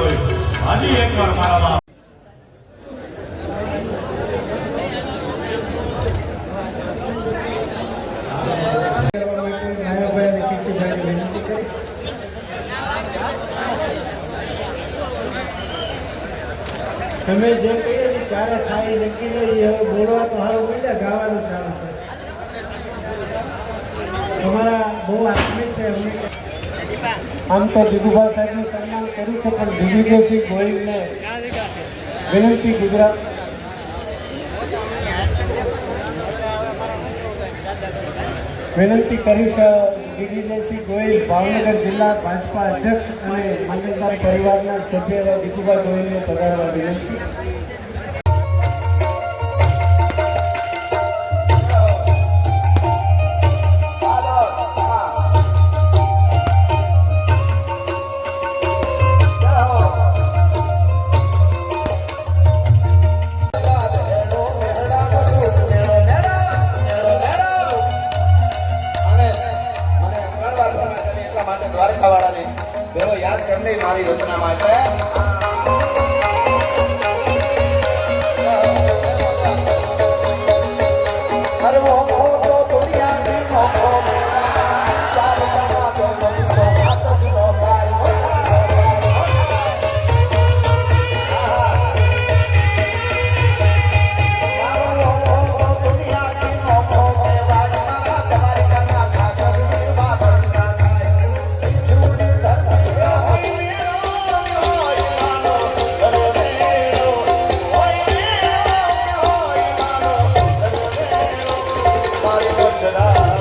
આવે હજી એકવાર મારા બાપ તમે જે કહીએ ત્યારે ખાઈ નક્કી નહીં હવે બોલવા તો સારું બોલ્યા ગાવાનું ચાલુ છે તમારા બહુ આત્મિક છે અમને આમ તો દિગુભા સાહેબનું સન્માન કર્યું છે પણ દિગ્વિજયસિંહ ગોહિલને વિનંતી ગુજરાત વિનંતી કરીશ દિગ્વિજયસિંહ ગોહિલ ભાવનગર જિલ્લા ભાજપા અધ્યક્ષ અને માંડલદાર પરિવારના સભ્ય એવા દિગુભા ગોહિલને પધારવા વિનંતી. યાદ કરી લઈ મારી રચના માટે Será